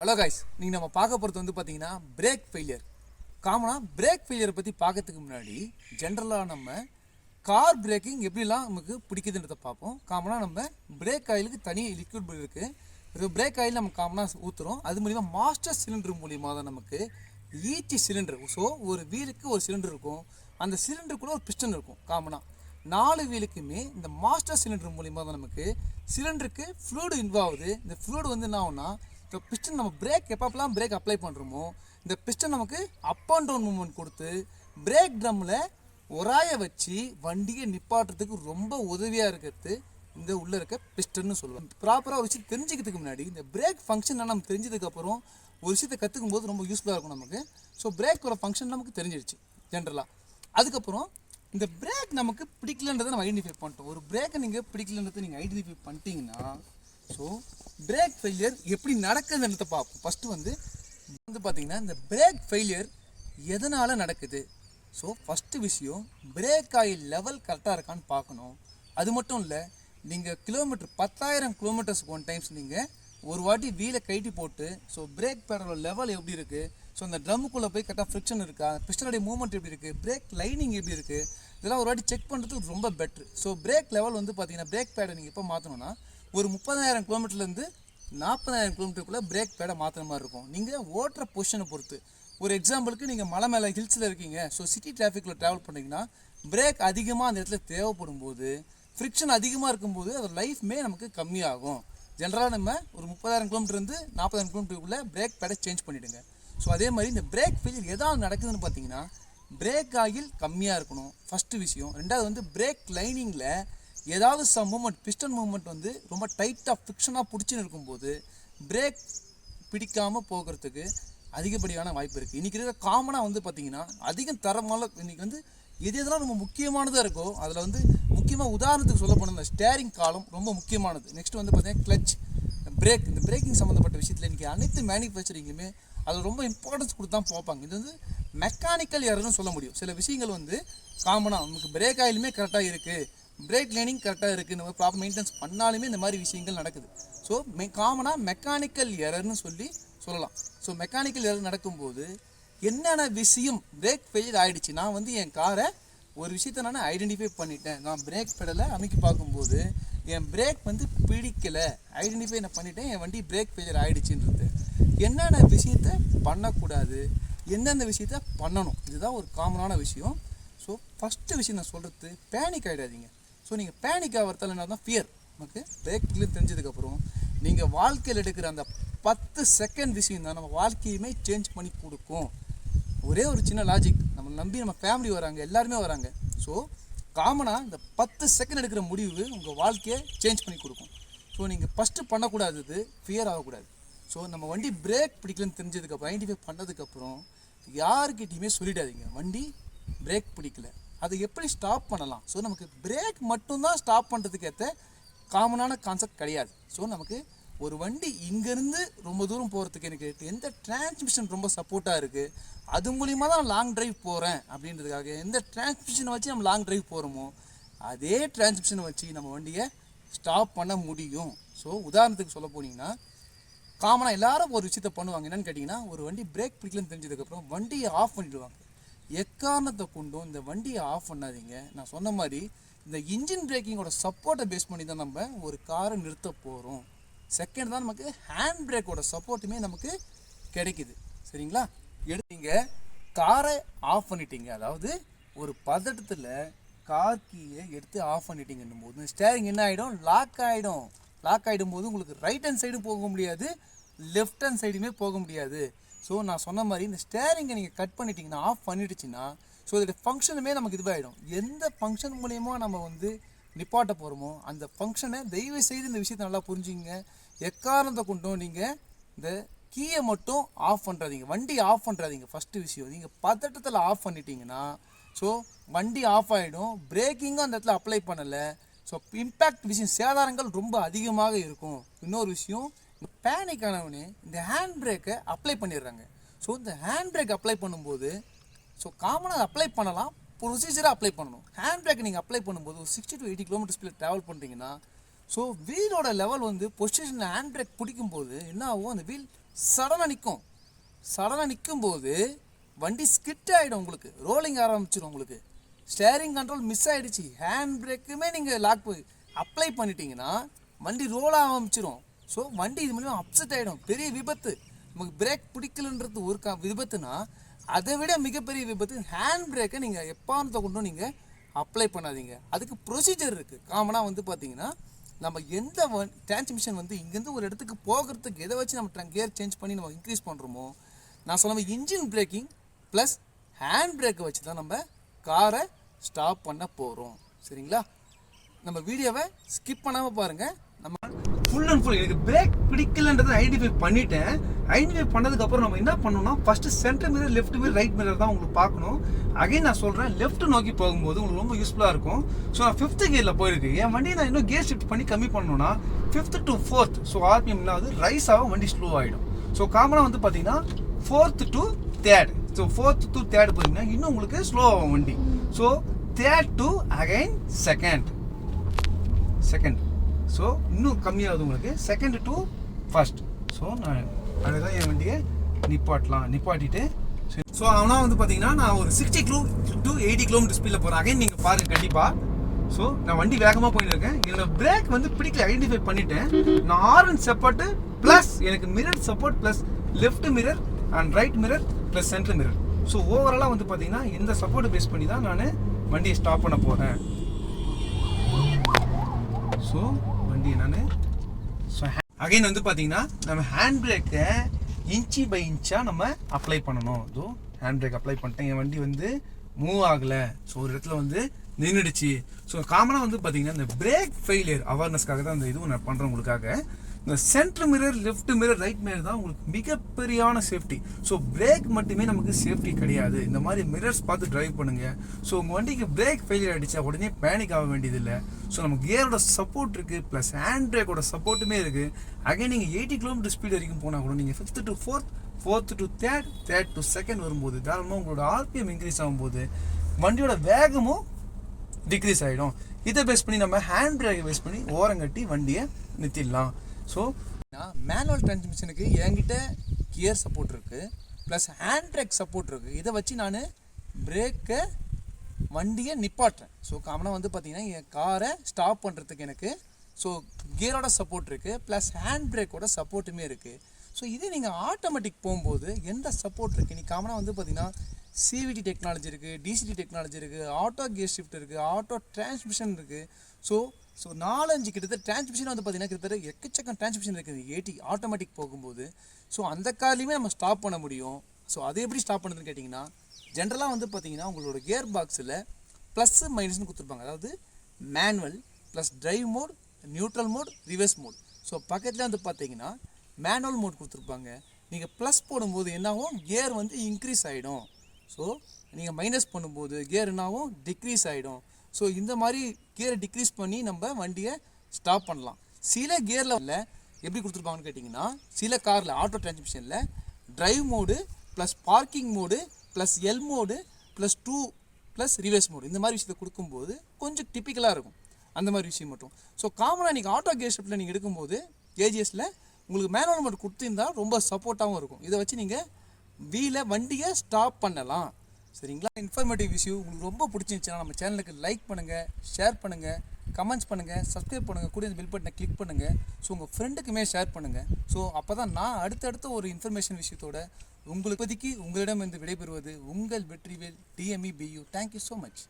Hello guys, நீங்கள் நம்ம பார்க்க போகிறது வந்து பார்த்தீங்கன்னா பிரேக் ஃபெயிலியர். காமனாக பிரேக் ஃபெயிலியரை பற்றி பார்க்கறதுக்கு முன்னாடி ஜென்ரலாக நம்ம கார் பிரேக்கிங் எப்படிலாம் நமக்கு பிடிக்குதுன்றதை பார்ப்போம். காமனாக நம்ம பிரேக் ஆயிலுக்கு தனி லிக்விட் இருக்குது. பிரேக் ஆயில் நம்ம காமனாக ஊற்றுறோம். அது மூலிமா மாஸ்டர் சிலிண்டர் மூலிமா தான் நமக்கு ஈச்சி சிலிண்டர். ஸோ ஒரு வீலுக்கு ஒரு சிலிண்டர் இருக்கும். அந்த சிலிண்டர் கூட ஒரு பிஸ்டன் இருக்கும். காமனாக 4 வீலுக்குமே இந்த மாஸ்டர் சிலிண்டர் மூலிமா தான் நமக்கு சிலிண்டருக்கு ஃப்ளூடு இன்வால்வ் ஆகுது. இந்த ஃப்ளூடு வந்து என்ன ஆகும்னா, இந்த பிஸ்டன் நம்ம பிரேக் எப்பப்பெல்லாம் பிரேக் அப்ளை பண்ணுறோமோ இந்த பிஸ்டன் நமக்கு அப் அண்ட் டவுன் மூவ்மெண்ட் கொடுத்து பிரேக் ட்ரம்மில் உராய வச்சு வண்டியை நிப்பாட்டுறதுக்கு ரொம்ப உதவியாக இருக்கிறது இந்த உள்ளே இருக்க பிஸ்டன்னு சொல்லுவாங்க. ப்ராப்பராக ஒரு விஷயம் தெரிஞ்சுக்கிறதுக்கு முன்னாடி இந்த பிரேக் ஃபங்க்ஷன் நம்ம தெரிஞ்சதுக்கப்புறம் ஒரு விஷயத்தை கற்றுக்கும் போது ரொம்ப யூஸ்ஃபுல்லாக இருக்கும் நமக்கு. ஸோ பிரேக்கோட ஃபங்க்ஷன் நமக்கு தெரிஞ்சிடுச்சு ஜென்ரலாக. அதுக்கப்புறம் இந்த பிரேக் நமக்கு பிடிக்கலன்றதை நம்ம ஐடென்டிஃபை பண்ணிட்டோம். ஒரு பிரேக்கை நீங்கள் பிடிக்கலன்றதை நீங்கள் ஐடென்டிஃபை பண்ணிட்டீங்கன்னா ஸோ பிரேக் ஃபெயிலியர் எப்படி நடக்குதுன்றதை பார்ப்போம். ஃபஸ்ட்டு வந்து பார்த்தீங்கன்னா இந்த பிரேக் ஃபெயிலியர் எதனால் நடக்குது. ஸோ ஃபஸ்ட்டு விஷயம், பிரேக் ஆயில் லெவல் கரெக்டாக இருக்கான்னு பார்க்கணும். அது மட்டும் இல்லை, நீங்கள் கிலோமீட்டர் 10,000 கிலோமீட்டர்ஸ்க்கு ஒன் டைம்ஸ் நீங்கள் ஒரு வாட்டி வீலை கைட்டி போட்டு ஸோ பிரேக் பேடலோட லெவல் எப்படி இருக்குது, ஸோ அந்த ட்ரம்முக்குள்ளே போய் கரெக்டாக ஃப்ரிக்ஷன் இருக்கா, பிஸ்டனுடைய மூவ்மெண்ட் எப்படி இருக்குது, பிரேக் லைனிங் எப்படி இருக்குது, இதெல்லாம் ஒரு வாட்டி செக் பண்ணுறதுக்கு ரொம்ப பெட்ரு. ஸோ பிரேக் லெவல் வந்து பார்த்தீங்கன்னா பிரேக் பேடை நீங்கள் எப்போ மாற்றணும்னா ஒரு 30,000 கிலோமீட்டர்லேருந்து 40,000 கிலோமீட்டருக்குள்ளே பிரேக் பேடை மாற்றுற மாதிரி இருக்கும். நீங்கள் ஓட்டுற பொசிஷனை பொறுத்து. ஒரு எக்ஸாம்பிளுக்கு நீங்கள் மலை மேலே ஹில்ஸில் இருக்கீங்க, ஸோ சிட்டி டிராஃபிக்கில் ட்ராவல் பண்ணிங்கன்னா பிரேக் அதிகமாக அந்த இடத்துல தேவைப்படும் போது, ஃப்ரிக்ஷன் அதிகமாக இருக்கும்போது அது லைஃப்மே நமக்கு கம்மியாகும். ஜென்ரலாக நம்ம ஒரு 30,000 கிலோமீட்டர்லேருந்து 40,000 கிலோமீட்டருக்குள்ளே பிரேக் பேடை சேஞ்ச் பண்ணிவிடுங்க. ஸோ அதே மாதிரி இந்த பிரேக் ஃபெயிலியர் எதாவது நடக்குதுன்னு பார்த்தீங்கன்னா பிரேக் ஆயில் கம்மியாக இருக்கணும் ஃபஸ்ட்டு விஷயம். ரெண்டாவது வந்து பிரேக் லைனிங்கில் ஏதாவது மூமெண்ட், பிஸ்டன் மூமெண்ட் வந்து ரொம்ப டைட்டாக ஃபிக்ஷனாக பிடிச்சின்னு இருக்கும்போது பிரேக் பிடிக்காமல் போகிறதுக்கு அதிகப்படியான வாய்ப்பு இருக்குது. இன்றைக்கி இருக்கிற காமனாக வந்து பார்த்திங்கன்னா அதிகம் தரமான இன்றைக்கி வந்து எது எதெல்லாம் ரொம்ப முக்கியமானதாக இருக்கோ அதில் வந்து முக்கியமாக உதாரணத்துக்கு சொல்ல போனால் இந்த ஸ்டேரிங் காலம் ரொம்ப முக்கியமானது. நெக்ஸ்ட் வந்து பார்த்திங்கன்னா கிளச், பிரேக், இந்த பிரேக்கிங் சம்மந்தப்பட்ட விஷயத்தில் இன்றைக்கி அனைத்து மேனுஃபேக்சரிங்குமே அதில் ரொம்ப இம்பார்ட்டன்ஸ் கொடுத்து தான் பார்ப்பாங்க. இது வந்து மெக்கானிக்கல் எரர்னு சொல்ல முடியும். சில விஷயங்கள் வந்து காமனாக நமக்கு பிரேக் ஆயிலுமே கரெக்டாக இருக்குது, பிரேக் லைனிங் கரெக்டாக இருக்குது, நம்ம ப்ராப்பர் மெயின்டெனன்ஸ் பண்ணாலுமே இந்த மாதிரி விஷயங்கள் நடக்குது. ஸோ காமனாக மெக்கானிக்கல் எரர்னு சொல்லலாம். ஸோ மெக்கானிக்கல் எரர் நடக்கும்போது என்னென்ன விஷயம் பிரேக் ஃபெயிலியர் ஆகிடுச்சு. நான் வந்து என் காரை ஒரு விஷயத்த நான் ஐடென்டிஃபை பண்ணிட்டேன். நான் பிரேக் பெடலை அமைக்கி பார்க்கும்போது என் பிரேக் வந்து பிடிக்கலை, ஐடென்டிஃபை நான் பண்ணிட்டேன், என் வண்டி பிரேக் ஃபெயிலியர் ஆகிடுச்சின்றது. என்னென்ன விஷயத்தை பண்ணக்கூடாது, எந்தெந்த விஷயத்த பண்ணணும், இதுதான் ஒரு காமனான விஷயம். ஸோ ஃபஸ்ட்டு விஷயம் நான் சொல்கிறது, பேனிக் ஆகிடாதீங்க. ஸோ நீங்கள் பேனிக் ஆகிறதால என்ன தான் ஃபியர் நமக்கு பிரேக் தெரிஞ்சதுக்கப்புறம் நீங்கள் வாழ்க்கையில் எடுக்கிற அந்த 10 செகண்ட் விஷயம் தான் நம்ம வாழ்க்கையுமே சேஞ்ச் பண்ணி கொடுக்கும். ஒரே ஒரு சின்ன லாஜிக், நம்ம நம்பி நம்ம ஃபேமிலி வராங்க, எல்லாருமே வராங்க. ஸோ காமனாக இந்த 10 செகண்ட் எடுக்கிற முடிவு உங்கள் வாழ்க்கையை சேஞ்ச் பண்ணி கொடுக்கும். ஸோ நீங்கள் ஃபஸ்ட்டு பண்ணக்கூடாதது ஃபியர் ஆகக்கூடாது. ஸோ நம்ம வண்டி பிரேக் பிடிக்கலன்னு தெரிஞ்சதுக்கப்புறம் ஐடென்டிஃபை பண்ணதுக்கப்புறம் யாருக்கிட்டையுமே சொல்லிடாதீங்க வண்டி பிரேக் பிடிக்கல, அதை எப்படி ஸ்டாப் பண்ணலாம். ஸோ நமக்கு பிரேக் மட்டும்தான் ஸ்டாப் பண்ணுறதுக்கு ஏற்ற காமனான கான்செப்ட் கிடையாது. ஸோ நமக்கு ஒரு வண்டி இங்கேருந்து ரொம்ப தூரம் போகிறதுக்கு எனக்கு எந்த டிரான்ஸ்மிஷன் ரொம்ப சப்போர்ட்டாக இருக்குது, அது மூலிமா தான் நான் லாங் ட்ரைவ் போகிறேன் அப்படின்றதுக்காக எந்த டிரான்ஸ்மிஷனை வச்சு நம்ம லாங் ட்ரைவ் போகிறோமோ அதே டிரான்ஸ்மிஷனை வச்சு நம்ம வண்டியை ஸ்டாப் பண்ண முடியும். ஸோ உதாரணத்துக்கு சொல்ல போனீங்கன்னா காமனாக எல்லாரும் ஒரு விஷயத்த பண்ணுவாங்க. என்னென்னு கேட்டிங்கன்னா, ஒரு வண்டி பிரேக் பிடிக்கலன்னு தெரிஞ்சதுக்கப்புறம் வண்டியை ஆஃப் பண்ணிவிடுவாங்க. எக்காரணத்தை கொண்டும் இந்த வண்டியை ஆஃப் பண்ணாதீங்க. நான் சொன்ன மாதிரி இந்த இன்ஜின் பிரேக்கிங்கோட சப்போர்ட்டை பேஸ் பண்ணி தான் நம்ம ஒரு காரை நிறுத்த போகிறோம். செகண்ட் தான் நமக்கு ஹேண்ட் பிரேக்கோட சப்போர்ட்டுமே நமக்கு கிடைக்குது. சரிங்களா? எடுத்தீங்க காரை ஆஃப் பண்ணிட்டீங்க, அதாவது ஒரு பதட்டத்தில் கார் கீயை எடுத்து ஆஃப் பண்ணிட்டீங்கன்னும் போது ஸ்டேரிங் என்ன ஆகிடும், லாக் ஆகிடும். லாக் ஆகிடும் போது உங்களுக்கு ரைட் ஹேண்ட் சைடும் போக முடியாது, லெஃப்ட் ஹேண்ட் சைடுமே போக முடியாது. ஸோ நான் சொன்ன மாதிரி இந்த ஸ்டேரிங்கை நீங்கள் கட் பண்ணிட்டீங்கன்னா, ஆஃப் பண்ணிடுச்சின்னா, ஸோ இதோடைய ஃபங்க்ஷனுமே நமக்கு இதுவாகிடும். எந்த ஃபங்க்ஷன் மூலியமாக நம்ம வந்து நிப்பாட்ட போகிறோமோ அந்த ஃபங்க்ஷனை தயவு செய்து இந்த விஷயத்தை நல்லா புரிஞ்சுங்க. எக்காரணத்தை கொண்டும் நீங்கள் இந்த கீயை மட்டும் ஆஃப் பண்ணுறாதீங்க, வண்டி ஆஃப் பண்ணுறாதீங்க. ஃபஸ்ட்டு விஷயம், நீங்கள் பதட்டத்தில் ஆஃப் பண்ணிட்டீங்கன்னா ஸோ வண்டி ஆஃப் ஆகிடும். பிரேக்கிங்கும் அந்த இடத்துல அப்ளை பண்ணலை. ஸோ இம்பேக்ட் விஷயம், சேதாரங்கள் ரொம்ப அதிகமாக இருக்கும். இன்னொரு விஷயம், பேனிக் ஆனவனே இந்த ஹேண்ட் பிரேக்கை அப்ளை பண்ணிடுறாங்க. ஸோ இந்த ஹேண்ட் பிரேக் அப்ளை பண்ணும்போது ஸோ காமனாக அப்ளை பண்ணலாம், ப்ரொசீஜராக அப்ளை பண்ணணும். ஹேண்ட் பிரேக்கை நீங்கள் அப்ளை பண்ணும்போது ஒரு 60 to 80 கிலோமீட்டர் ஸ்பீடில் ட்ராவல் பண்ணுறீங்கன்னா ஸோ வீலோட லெவல் வந்து பொசிஷன் ஹேண்ட் பிரேக் பிடிக்கும்போது என்ன ஆகும், அந்த வீல் சடனாக நிற்கும். சடனாக நிற்கும் போது வண்டி ஸ்கிட் ஆகிடும், உங்களுக்கு ரோலிங் ஆரம்பிச்சிடும். உங்களுக்கு ஸ்டேரிங் கண்ட்ரோல் மிஸ் ஆகிடுச்சு, ஹேண்ட் பிரேக்குமே நீங்கள் லாக் போய் அப்ளை பண்ணிட்டீங்கன்னா வண்டி ரோல் ஆரம்பிச்சிடும். ஸோ வண்டி இது மூலிமா அப்செட் ஆகிடும், பெரிய விபத்து. நமக்கு பிரேக் பிடிக்கலன்றது ஒரு விபத்துனா அதை விட மிகப்பெரிய விபத்து ஹேண்ட் பிரேக்கை நீங்கள் எப்பானத்தை கொண்டும் நீங்கள் அப்ளை பண்ணாதீங்க. அதுக்கு ப்ரொசீஜர் இருக்குது. காமனாக வந்து பார்த்தீங்கன்னா நம்ம எந்த டிரான்ஸ்மிஷன் வந்து இங்கேருந்து ஒரு இடத்துக்கு போகிறதுக்கு எதை வச்சு நம்ம கியர் சேஞ்ச் பண்ணி நம்ம இன்க்ரீஸ் பண்ணுறோமோ, நான் சொன்ன இன்ஜின் பிரேக்கிங் ப்ளஸ் ஹேண்ட் பிரேக்கை வச்சு தான் நம்ம காரை ஸ்டாப் பண்ண போகிறோம். சரிங்களா? நம்ம வீடியோவை ஸ்கிப் பண்ணாமல் பாருங்கள். நம்ம ஃபுல் அண்ட் ஃபுல் எனக்கு பிரேக் பிடிக்கலன்றதை ஐடென்டிஃபை பண்ணிட்டேன். ஐடென்டிஃபை பண்ணதுக்கப்புறம் நம்ம என்ன பண்ணணும்னா first centre mirror, left mirror, right mirror தான் உங்களுக்கு பார்க்கணும். அகைன் நான் சொல்கிறேன், லெஃப்ட் நோக்கி போகும்போது உங்களுக்கு ரொம்ப யூஸ்ஃபுல்லாக இருக்கும். ஸோ நான் 5th கியரில் போயிருக்கு. என் வண்டியை நான் இன்னும் கியர் ஷிஃப்ட் பண்ணி கம்மி பண்ணணும்னா 5th to 4th, ஸோ ஆர்பிஎம்ல வந்து ரைஸ் ஆகும், வண்டி ஸ்லோ ஆகிடும். ஸோ காமனாக வந்து பார்த்தீங்கன்னா 4th to 3rd, so 4th to 3rd போயிருந்தீங்கன்னா இன்னும் உங்களுக்கு ஸ்லோ ஆகும் வண்டி. So 3rd to again second, so இன்னும் கம்மியாகுது உங்களுக்கு, 2nd to 1st. ஸோ நான் அதுதான் என் வண்டியை நிப்பாட்டிட்டு ஸோ ஆனால் வந்து பார்த்தீங்கன்னா நான் ஒரு 60 to 80 கிலோமீட்டர் ஸ்பீடில் போகிறேன். அகைன் நீங்கள் பாருங்கள் கண்டிப்பாக. ஸோ நான் வண்டி வேகமாக போயிட்டு இருக்கேன். என்னோட பிரேக் வந்து பிடிக்கல, ஐடென்டிஃபை பண்ணிட்டேன். நான் ஆர்என் சப்போர்ட்டு ப்ளஸ் எனக்கு mirror support plus left mirror and right mirror plus centre mirror. So ஓவராலாக வந்து பார்த்தீங்கன்னா இந்த சப்போர்ட்டை பேஸ் பண்ணி தான் நான் வண்டியை ஸ்டாப் பண்ண போகிறேன். ஸோ வண்டியை நான் அகைன் வந்து பார்த்தீங்கன்னா நம்ம ஹேண்ட் பிரேக்கை இன்ச்சி பை இன்ச்சாக நம்ம அப்ளை பண்ணணும். இதோ ஹேண்ட் பிரேக் அப்ளை பண்ணிட்டேன். என் வண்டி வந்து மூவ் ஆகலை, ஸோ ஒரு இடத்துல வந்து நின்றுடுச்சு. ஸோ காமனாக வந்து பார்த்தீங்கன்னா இந்த பிரேக் ஃபெயிலியர் அவேர்னஸ்க்காக தான் இந்த இதுவும் நான் பண்ணுறேன் உங்களுக்காக. இந்த centre mirror, left mirror, right mirror தான் உங்களுக்கு மிகப்பெரியான சேஃப்டி. ஸோ பிரேக் மட்டுமே நமக்கு சேஃப்டி கிடையாது. இந்த மாதிரி மிரர்ஸ் பார்த்து டிரைவ் பண்ணுங்கள். ஸோ உங்கள் வண்டிக்கு பிரேக் ஃபெயிலியர் ஆகிடுச்சா உடனே பேனிக் ஆக வேண்டியதில்லை. ஸோ நமக்கு கியரோட சப்போர்ட் இருக்குது, ப்ளஸ் ஹேண்ட் பிரேக்கோட சப்போர்ட்டுமே இருக்குது. அகைன் நீங்கள் 80 கிலோமீட்டர் ஸ்பீட் வரைக்கும் போனால் கூட நீங்கள் 5th to 4th, 4th to 3rd, 3rd to 2nd வரும்போது தாராளமாக உங்களோட ஆர்பிஎம் இன்க்ரீஸ் ஆகும்போது வண்டியோட வேகமும் டிக்ரீஸ் ஆகிடும். இதை பேஸ் பண்ணி நம்ம ஹேண்ட் பிரேக்கை பேஸ் பண்ணி ஓரங்கட்டி வண்டியை நிறுத்திடலாம். ஸோ மேனுவல் டிரான்ஸ்மிஷனுக்கு என்கிட்ட கியர் சப்போர்ட் இருக்குது, ப்ளஸ் ஹேண்ட் பிரேக் சப்போர்ட் இருக்குது. இதை வச்சு நான் பிரேக்கை வண்டியை நிப்பாட்டுறேன். ஸோ காமனாக வந்து பார்த்திங்கன்னா என் காரை ஸ்டாப் பண்ணுறதுக்கு எனக்கு ஸோ கியரோட சப்போர்ட் இருக்குது, ப்ளஸ் ஹேண்ட் பிரேக்கோட சப்போர்ட்டுமே இருக்குது. ஸோ இதே நீங்கள் ஆட்டோமேட்டிக் போகும்போது எந்த சப்போர்ட் இருக்குது, நீ காமனாக வந்து பார்த்திங்கன்னா சிவிடி டெக்னாலஜி இருக்குது, டிசிடி டெக்னாலஜி இருக்குது, ஆட்டோ கியர் ஷிஃப்ட் இருக்குது, ஆட்டோ டிரான்ஸ்மிஷன் இருக்குது. ஸோ 4-5 கிட்டத்தட்ட டிரான்ஸ்மிஷன் வந்து பார்த்தீங்கன்னா கிட்டத்தட்ட எக்கச்சக்கம் டிரான்ஸ்மிஷன் இருக்குது 80 ஆட்டோமேட்டிக் போகும்போது. ஸோ அந்த கார்லையுமே நம்ம ஸ்டாப் பண்ண முடியும். ஸோ அதை எப்படி ஸ்டாப் பண்ணுறதுன்னு கேட்டிங்கன்னா, ஜென்ரலாக வந்து பார்த்தீங்கன்னா உங்களோட கியர் பாக்ஸில் ப்ளஸ்ஸு மைனஸ்னு கொடுத்துருப்பாங்க. அதாவது manual plus drive mode, neutral mode, reverse mode. So பக்கத்தில் வந்து பார்த்தீங்கன்னா மேனுவல் மோட் கொடுத்துருப்பாங்க. நீங்கள் ப்ளஸ் போடும்போது என்னாகும், கியர் வந்து இன்க்ரீஸ் ஆகிடும். ஸோ நீங்கள் மைனஸ் பண்ணும்போது கியர் என்னாகும், டிக்ரீஸ் ஆகிடும். ஸோ இந்த மாதிரி கியரை டிக்ரீஸ் பண்ணி நம்ம வண்டியை ஸ்டாப் பண்ணலாம். சில கியரில் எப்படி கொடுத்துருப்பாங்கன்னு கேட்டிங்கன்னா, சில காரில் ஆட்டோ டிரான்ஸ்மிஷனில் drive mode plus parking mode plus L mode plus 2 plus reverse mode இந்த மாதிரி விஷயத்தை கொடுக்கும்போது கொஞ்சம் டிப்பிக்கலாக இருக்கும் அந்த மாதிரி விஷயம் மட்டும். ஸோ காமனாக நீங்கள் ஆட்டோ கியர் ஷிஃப்ட்டில் நீங்கள் எடுக்கும்போது ஏஜிஎஸில் உங்களுக்கு மேனுவல் மோட் கொடுத்துருந்தா ரொம்ப சப்போர்ட்டாகவும் இருக்கும். இதை வச்சு நீங்கள் வண்டியை ஸ்டாப் பண்ணலாம். சரிங்களா? இன்ஃபர்மேட்டிவ் விஷயம் உங்களுக்கு ரொம்ப பிடிச்சிருந்துச்சுன்னா நம்ம சேனலுக்கு லைக் பண்ணுங்கள், ஷேர் பண்ணுங்கள், கமெண்ட்ஸ் பண்ணுங்கள், சப்ஸ்கிரைப் பண்ணுங்கள், கூட இந்த பெல் பட்டனை கிளிக் பண்ணுங்கள். ஸோ உங்கள் ஃப்ரெண்டுக்குமே ஷேர் பண்ணுங்கள். ஸோ அப்போ தான் நான் அடுத்தடுத்த ஒரு இன்ஃபர்மேஷன் விஷயத்தோட உங்களுக்கு இப்போதைக்கு உங்களிடம் இருந்து விடைபெறுவது உங்கள் Vetrivel DME BU. Thank you so much.